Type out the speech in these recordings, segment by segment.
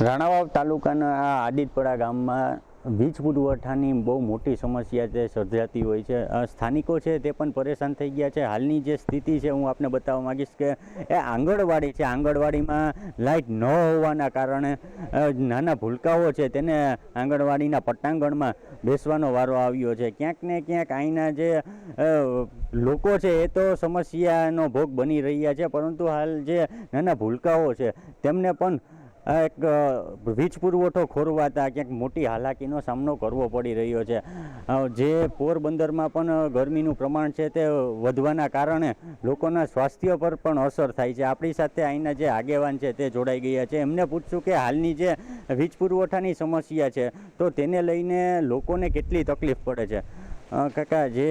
રાણાવાવ તાલુકાના આ આદિતપરા ગામમાં વીજ પુરવઠાની બહુ મોટી સમસ્યા છે સર્જાતી હોય છે. સ્થાનિકો છે તે પણ પરેશાન થઈ ગયા છે. હાલની જે સ્થિતિ છે હું આપને બતાવવા માગીશ કે એ આંગણવાડી છે. આંગણવાડીમાં લાઇટ ન હોવાના કારણે નાના ભૂલકાઓ છે તેને આંગણવાડીના પટાંગણમાં બેસવાનો વારો આવ્યો છે. ક્યાંક ને ક્યાંક અહીંના જે લોકો છે એ તો સમસ્યાનો ભોગ બની રહ્યા છે, પરંતુ હાલ જે નાના ભૂલકાઓ છે તેમને પણ એક વીજ પુરવઠો ખોરવાતા ક્યાંક મોટી હાલાકીનો સામનો કરવો પડી રહ્યો છે. જે પોરબંદરમાં પણ ગરમીનું પ્રમાણ છે તે વધવાના કારણે લોકોના સ્વાસ્થ્ય પર પણ અસર થાય છે. આપણી સાથે અહીંના જે આગેવાન છે તે જોડાઈ ગયા છે. એમને પૂછશું કે હાલની જે વીજ પુરવઠાની સમસ્યા છે તો તેને લઈને લોકોને કેટલી તકલીફ પડે છે. કાકા, જે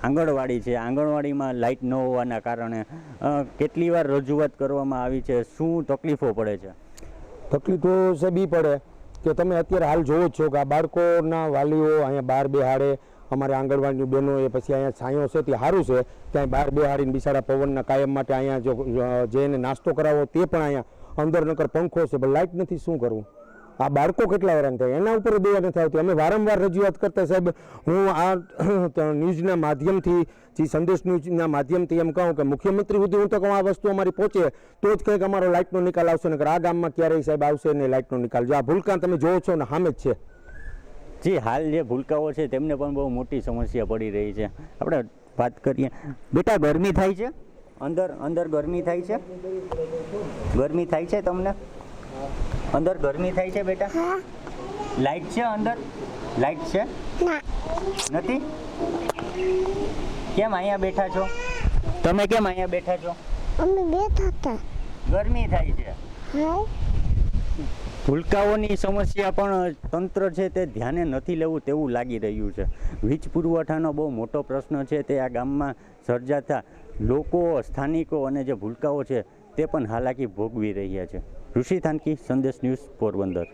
આંગણવાડી છે, આંગણવાડીમાં લાઇટ ન હોવાના કારણે કેટલી વાર રજૂઆત કરવામાં આવી છે, શું તકલીફો પડે છે? તકલીફો સાહેબ એ પડે કે તમે અત્યારે હાલ જોવો જ છો કે આ બાળકોના વાલીઓ અહીંયા બહાર બેહાડે. અમારે આંગણવાડીની બહેનો એ પછી અહીંયા છાંયો છે તે સારું છે, ત્યાં બહાર બેહાડીને બિચારા પવનના કાયમ માટે અહીંયા જો જેને નાસ્તો કરાવો તે પણ અહીંયા અંદર નકર પંખો છે, પણ લાઇટ નથી, શું કરવું? આ બાળકો કેટલા હેરાન થાય એના ઉપર દયા નથી આવતી. અમે વારંવાર રજૂઆત કરતા સાહેબ, હું આ ન્યૂઝના માધ્યમથી, જે સંદેશ ન્યૂઝના માધ્યમથી એમ કહું કે મુખ્યમંત્રી સુધી હું તો કહું આ વસ્તુ અમારી પહોંચે તો જ કંઈક અમારો લાઇટનો નિકાલ આવશે, નકર આ ગામમાં ક્યારેય સાહેબ આવશે નહીં લાઇટનો નિકાલ. જો આ ભૂલકા તમે જોવો છો ને સામે જ છે. જી, હાલ જે ભૂલકાઓ છે તેમને પણ બહુ મોટી સમસ્યા પડી રહી છે. આપણે વાત કરીએ. બેટા, ગરમી થાય છે? અંદર ગરમી થાય છે? ગરમી થાય છે તમને? અંદર ગરમી થાય છે બેટા? લાઈટ છે અંદર? લાઈટ છે? નથી? કેમ અહીંયા બેઠા છો? તમે કેમ અહીંયા બેઠા છો? અમે બેઠા હતા. ગરમી થાય છે. ભૂલકાઓની સમસ્યા પણ તંત્ર છે તે ધ્યાને નથી લેવું તેવું લાગી રહ્યું છે. વીજ પુરવઠાનો બહુ મોટો પ્રશ્ન છે તે આ ગામમાં સર્જાતા લોકો, સ્થાનિકો અને જે ભૂલકાઓ છે તે પણ હાલાકી ભોગવી રહ્યા છે. ઋષિ થાનકી, સંદેશ ન્યૂઝ, પોરબંદર.